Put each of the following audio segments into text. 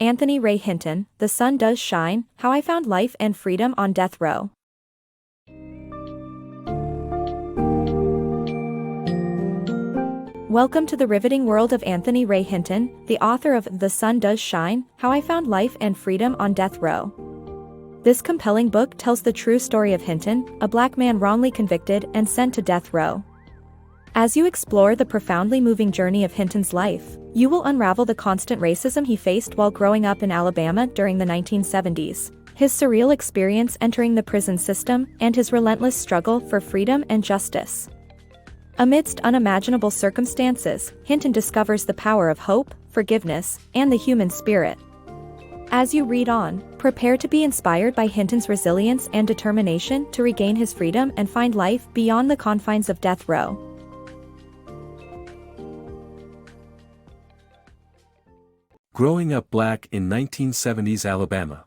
Anthony Ray Hinton, The Sun Does Shine, How I Found Life and Freedom on Death Row. Welcome to the riveting world of Anthony Ray Hinton, the author of The Sun Does Shine, How I Found Life and Freedom on Death Row. This compelling book tells the true story of Hinton, a black man wrongly convicted and sent to death row. As you explore the profoundly moving journey of Hinton's life, you will unravel the constant racism he faced while growing up in Alabama during the 1970s, his surreal experience entering the prison system, and his relentless struggle for freedom and justice. Amidst unimaginable circumstances, Hinton discovers the power of hope, forgiveness, and the human spirit. As you read on, prepare to be inspired by Hinton's resilience and determination to regain his freedom and find life beyond the confines of death row. Growing up black in 1970s Alabama.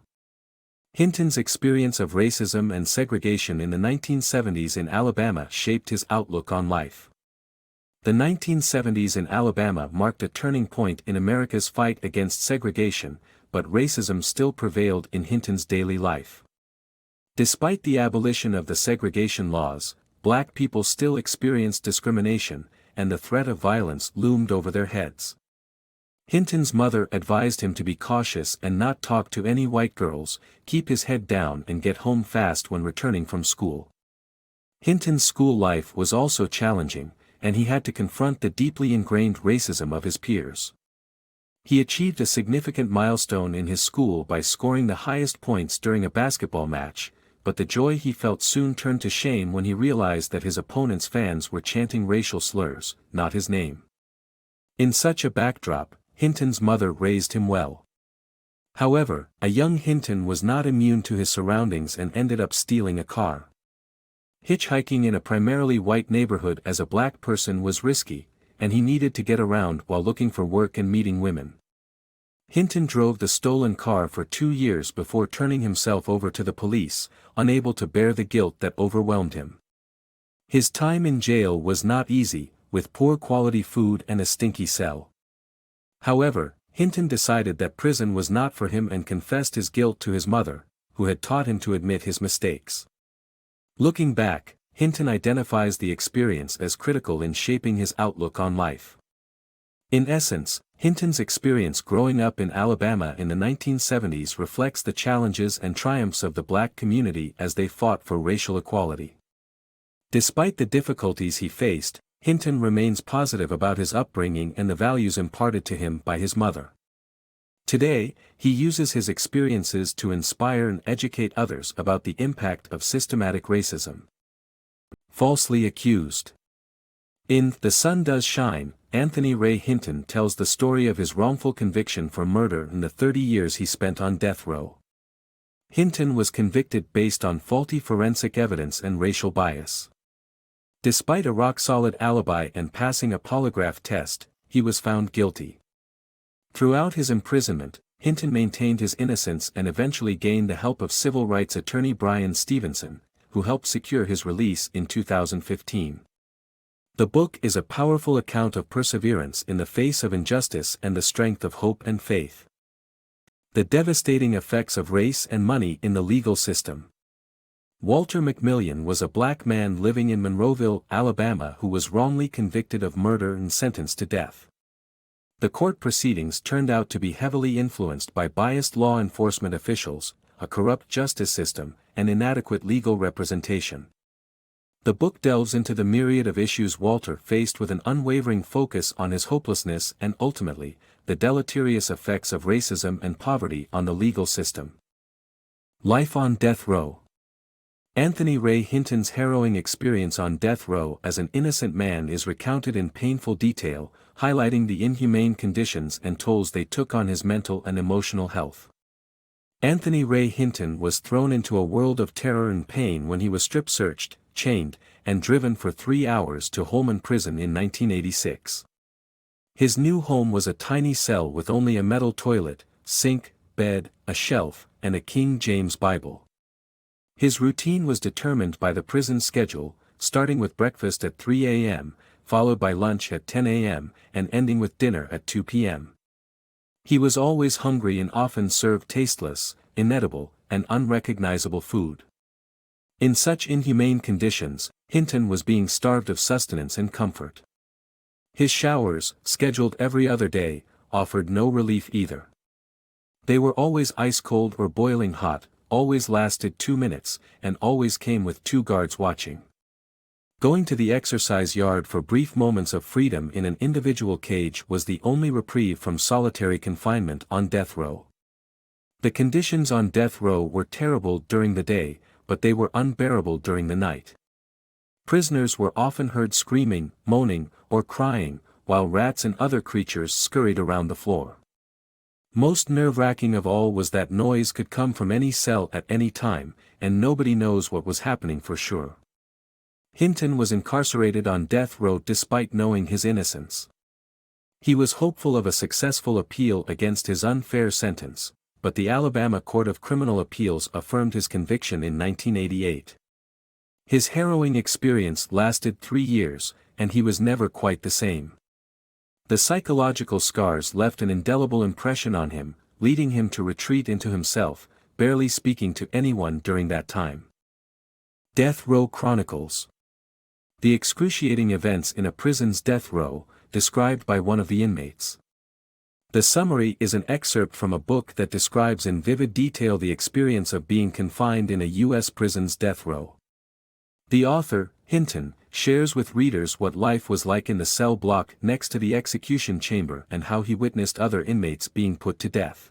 Hinton's experience of racism and segregation in the 1970s in Alabama shaped his outlook on life. The 1970s in Alabama marked a turning point in America's fight against segregation, but racism still prevailed in Hinton's daily life. Despite the abolition of the segregation laws, black people still experienced discrimination, and the threat of violence loomed over their heads. Hinton's mother advised him to be cautious and not talk to any white girls, keep his head down and get home fast when returning from school. Hinton's school life was also challenging, and he had to confront the deeply ingrained racism of his peers. He achieved a significant milestone in his school by scoring the highest points during a basketball match, but the joy he felt soon turned to shame when he realized that his opponent's fans were chanting racial slurs, not his name. In such a backdrop, Hinton's mother raised him well. However, a young Hinton was not immune to his surroundings and ended up stealing a car. Hitchhiking in a primarily white neighborhood as a black person was risky, and he needed to get around while looking for work and meeting women. Hinton drove the stolen car for 2 years before turning himself over to the police, unable to bear the guilt that overwhelmed him. His time in jail was not easy, with poor quality food and a stinky cell. However, Hinton decided that prison was not for him and confessed his guilt to his mother, who had taught him to admit his mistakes. Looking back, Hinton identifies the experience as critical in shaping his outlook on life. In essence, Hinton's experience growing up in Alabama in the 1970s reflects the challenges and triumphs of the black community as they fought for racial equality. Despite the difficulties he faced, Hinton remains positive about his upbringing and the values imparted to him by his mother. Today, he uses his experiences to inspire and educate others about the impact of systematic racism. Falsely accused. In The Sun Does Shine, Anthony Ray Hinton tells the story of his wrongful conviction for murder and the 30 years he spent on death row. Hinton was convicted based on faulty forensic evidence and racial bias. Despite a rock-solid alibi and passing a polygraph test, he was found guilty. Throughout his imprisonment, Hinton maintained his innocence and eventually gained the help of civil rights attorney Bryan Stevenson, who helped secure his release in 2015. The book is a powerful account of perseverance in the face of injustice and the strength of hope and faith. The devastating effects of race and money in the legal system. Walter McMillian was a black man living in Monroeville, Alabama who was wrongly convicted of murder and sentenced to death. The court proceedings turned out to be heavily influenced by biased law enforcement officials, a corrupt justice system, and inadequate legal representation. The book delves into the myriad of issues Walter faced with an unwavering focus on his hopelessness and ultimately, the deleterious effects of racism and poverty on the legal system. Life on death row. Anthony Ray Hinton's harrowing experience on death row as an innocent man is recounted in painful detail, highlighting the inhumane conditions and tolls they took on his mental and emotional health. Anthony Ray Hinton was thrown into a world of terror and pain when he was strip-searched, chained, and driven for 3 hours to Holman Prison in 1986. His new home was a tiny cell with only a metal toilet, sink, bed, a shelf, and a King James Bible. His routine was determined by the prison schedule, starting with breakfast at 3 a.m., followed by lunch at 10 a.m., and ending with dinner at 2 p.m. He was always hungry and often served tasteless, inedible, and unrecognizable food. In such inhumane conditions, Hinton was being starved of sustenance and comfort. His showers, scheduled every other day, offered no relief either. They were always ice-cold or boiling hot, always lasted 2 minutes, and always came with 2 guards watching. Going to the exercise yard for brief moments of freedom in an individual cage was the only reprieve from solitary confinement on death row. The conditions on death row were terrible during the day, but they were unbearable during the night. Prisoners were often heard screaming, moaning, or crying, while rats and other creatures scurried around the floor. Most nerve-wracking of all was that noise could come from any cell at any time, and nobody knows what was happening for sure. Hinton was incarcerated on death row despite knowing his innocence. He was hopeful of a successful appeal against his unfair sentence, but the Alabama Court of Criminal Appeals affirmed his conviction in 1988. His harrowing experience lasted 3 years, and he was never quite the same. The psychological scars left an indelible impression on him, leading him to retreat into himself, barely speaking to anyone during that time. Death Row Chronicles. The excruciating events in a prison's death row, described by one of the inmates. The summary is an excerpt from a book that describes in vivid detail the experience of being confined in a U.S. prison's death row. The author, Hinton, shares with readers what life was like in the cell block next to the execution chamber and how he witnessed other inmates being put to death.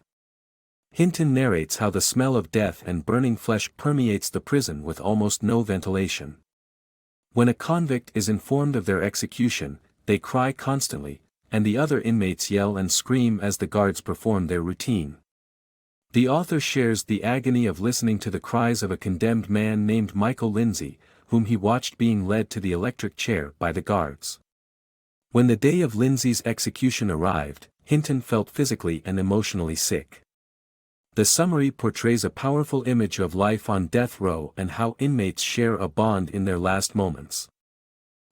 Hinton narrates how the smell of death and burning flesh permeates the prison with almost no ventilation. When a convict is informed of their execution, they cry constantly, and the other inmates yell and scream as the guards perform their routine. The author shares the agony of listening to the cries of a condemned man named Michael Lindsay, whom he watched being led to the electric chair by the guards. When the day of Lindsay's execution arrived, Hinton felt physically and emotionally sick. The summary portrays a powerful image of life on death row and how inmates share a bond in their last moments.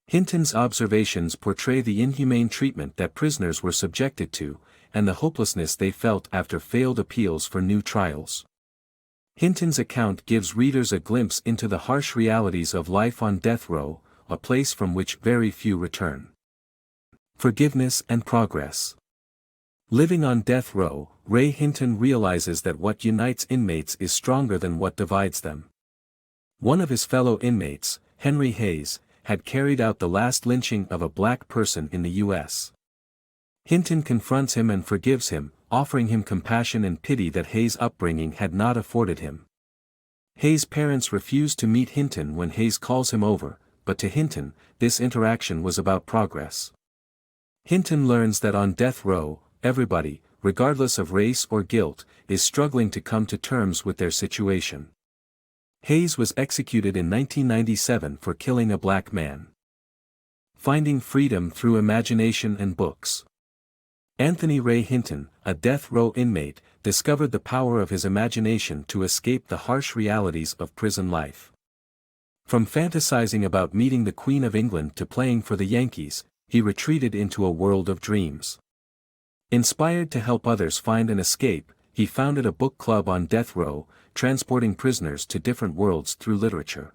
Hinton's observations portray the inhumane treatment that prisoners were subjected to, and the hopelessness they felt after failed appeals for new trials. Hinton's account gives readers a glimpse into the harsh realities of life on death row, a place from which very few return. Forgiveness and progress. Living on death row, Ray Hinton realizes that what unites inmates is stronger than what divides them. One of his fellow inmates, Henry Hayes, had carried out the last lynching of a black person in the U.S. Hinton confronts him and forgives him, offering him compassion and pity that Hayes' upbringing had not afforded him. Hayes' parents refuse to meet Hinton when Hayes calls him over, but to Hinton, this interaction was about progress. Hinton learns that on death row, everybody, regardless of race or guilt, is struggling to come to terms with their situation. Hayes was executed in 1997 for killing a black man. Finding freedom through imagination and books. Anthony Ray Hinton, a death row inmate, discovered the power of his imagination to escape the harsh realities of prison life. From fantasizing about meeting the Queen of England to playing for the Yankees, he retreated into a world of dreams. Inspired to help others find an escape, he founded a book club on death row, transporting prisoners to different worlds through literature.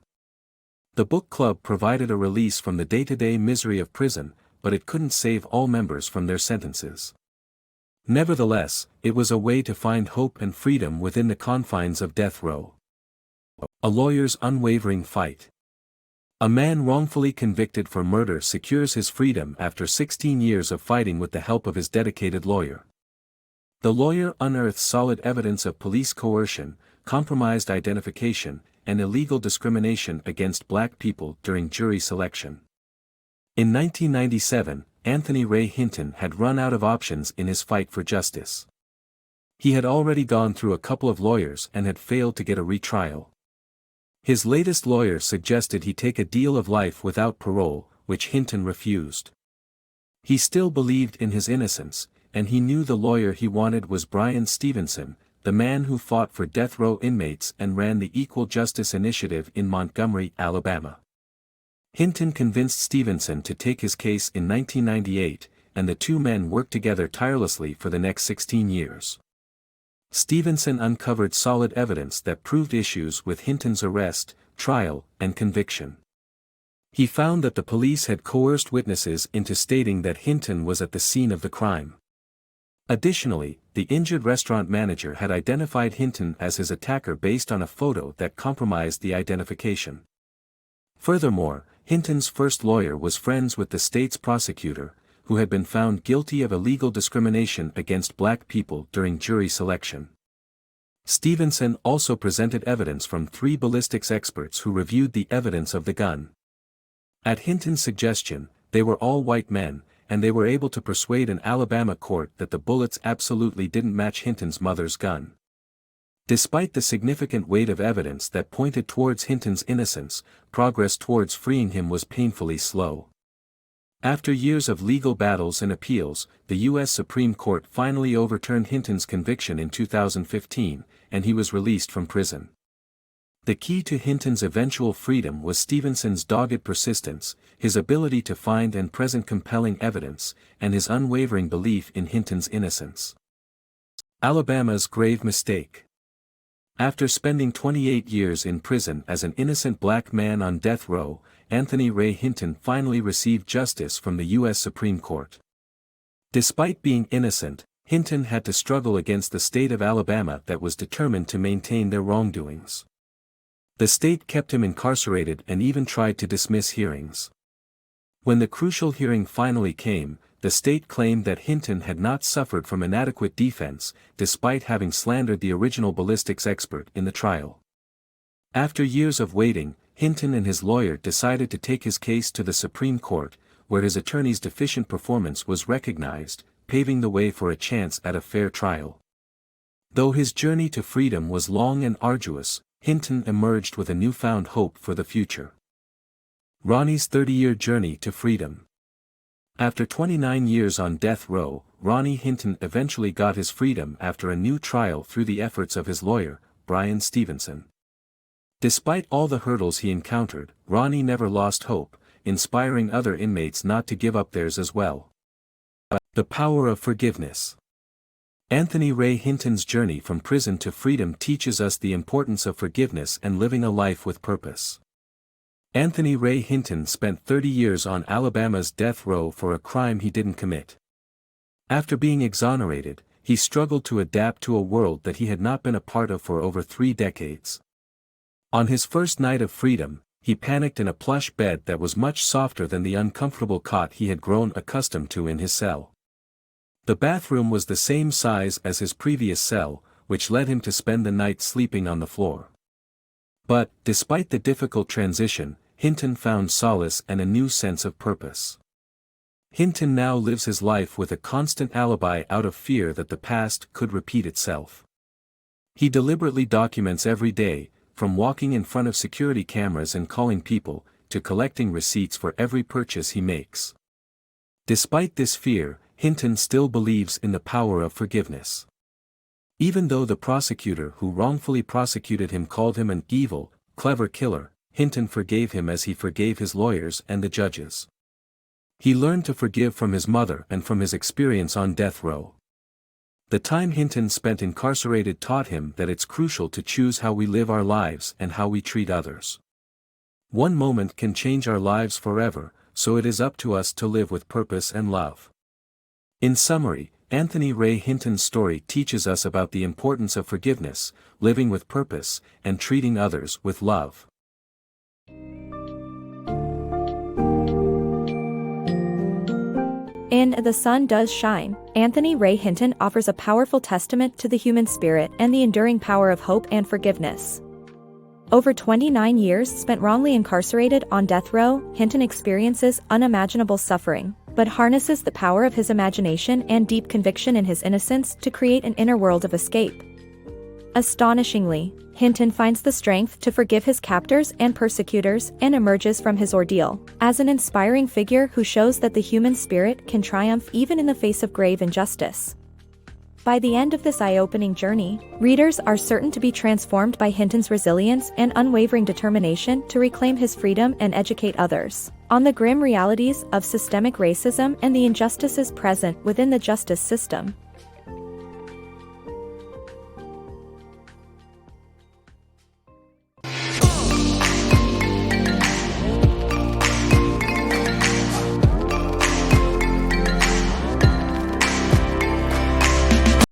The book club provided a release from the day-to-day misery of prison, but it couldn't save all members from their sentences. Nevertheless, it was a way to find hope and freedom within the confines of death row. A lawyer's unwavering fight. A man wrongfully convicted for murder secures his freedom after 16 years of fighting with the help of his dedicated lawyer. The lawyer unearths solid evidence of police coercion, compromised identification, and illegal discrimination against black people during jury selection. In 1997, Anthony Ray Hinton had run out of options in his fight for justice. He had already gone through a couple of lawyers and had failed to get a retrial. His latest lawyer suggested he take a deal of life without parole, which Hinton refused. He still believed in his innocence, and he knew the lawyer he wanted was Bryan Stevenson, the man who fought for death row inmates and ran the Equal Justice Initiative in Montgomery, Alabama. Hinton convinced Stevenson to take his case in 1998, and the two men worked together tirelessly for the next 16 years. Stevenson uncovered solid evidence that proved issues with Hinton's arrest, trial, and conviction. He found that the police had coerced witnesses into stating that Hinton was at the scene of the crime. Additionally, the injured restaurant manager had identified Hinton as his attacker based on a photo that compromised the identification. Furthermore, Hinton's first lawyer was friends with the state's prosecutor, who had been found guilty of illegal discrimination against black people during jury selection. Stevenson also presented evidence from 3 ballistics experts who reviewed the evidence of the gun. At Hinton's suggestion, they were all white men, and they were able to persuade an Alabama court that the bullets absolutely didn't match Hinton's mother's gun. Despite the significant weight of evidence that pointed towards Hinton's innocence, progress towards freeing him was painfully slow. After years of legal battles and appeals, the U.S. Supreme Court finally overturned Hinton's conviction in 2015, and he was released from prison. The key to Hinton's eventual freedom was Stevenson's dogged persistence, his ability to find and present compelling evidence, and his unwavering belief in Hinton's innocence. Alabama's grave mistake. After spending 28 years in prison as an innocent black man on death row, Anthony Ray Hinton finally received justice from the U.S. Supreme Court. Despite being innocent, Hinton had to struggle against the state of Alabama that was determined to maintain their wrongdoings. The state kept him incarcerated and even tried to dismiss hearings. When the crucial hearing finally came, the state claimed that Hinton had not suffered from inadequate defense, despite having slandered the original ballistics expert in the trial. After years of waiting, Hinton and his lawyer decided to take his case to the Supreme Court, where his attorney's deficient performance was recognized, paving the way for a chance at a fair trial. Though his journey to freedom was long and arduous, Hinton emerged with a newfound hope for the future. Ronnie's 30-year journey to freedom. After 29 years on death row, Ronnie Hinton eventually got his freedom after a new trial through the efforts of his lawyer, Bryan Stevenson. Despite all the hurdles he encountered, Ronnie never lost hope, inspiring other inmates not to give up theirs as well. The power of forgiveness. Anthony Ray Hinton's journey from prison to freedom teaches us the importance of forgiveness and living a life with purpose. Anthony Ray Hinton spent 30 years on Alabama's death row for a crime he didn't commit. After being exonerated, he struggled to adapt to a world that he had not been a part of for over 3 decades. On his first night of freedom, he panicked in a plush bed that was much softer than the uncomfortable cot he had grown accustomed to in his cell. The bathroom was the same size as his previous cell, which led him to spend the night sleeping on the floor. But, despite the difficult transition, Hinton found solace and a new sense of purpose. Hinton now lives his life with a constant alibi out of fear that the past could repeat itself. He deliberately documents every day, from walking in front of security cameras and calling people, to collecting receipts for every purchase he makes. Despite this fear, Hinton still believes in the power of forgiveness. Even though the prosecutor who wrongfully prosecuted him called him an evil, clever killer, Hinton forgave him as he forgave his lawyers and the judges. He learned to forgive from his mother and from his experience on death row. The time Hinton spent incarcerated taught him that it's crucial to choose how we live our lives and how we treat others. One moment can change our lives forever, so it is up to us to live with purpose and love. In summary, Anthony Ray Hinton's story teaches us about the importance of forgiveness, living with purpose, and treating others with love. In The Sun Does Shine, Anthony Ray Hinton offers a powerful testament to the human spirit and the enduring power of hope and forgiveness. Over 29 years spent wrongly incarcerated on death row, Hinton experiences unimaginable suffering, but harnesses the power of his imagination and deep conviction in his innocence to create an inner world of escape. Astonishingly, Hinton finds the strength to forgive his captors and persecutors and emerges from his ordeal as an inspiring figure who shows that the human spirit can triumph even in the face of grave injustice. By the end of this eye-opening journey, readers are certain to be transformed by Hinton's resilience and unwavering determination to reclaim his freedom and educate others on the grim realities of systemic racism and the injustices present within the justice system.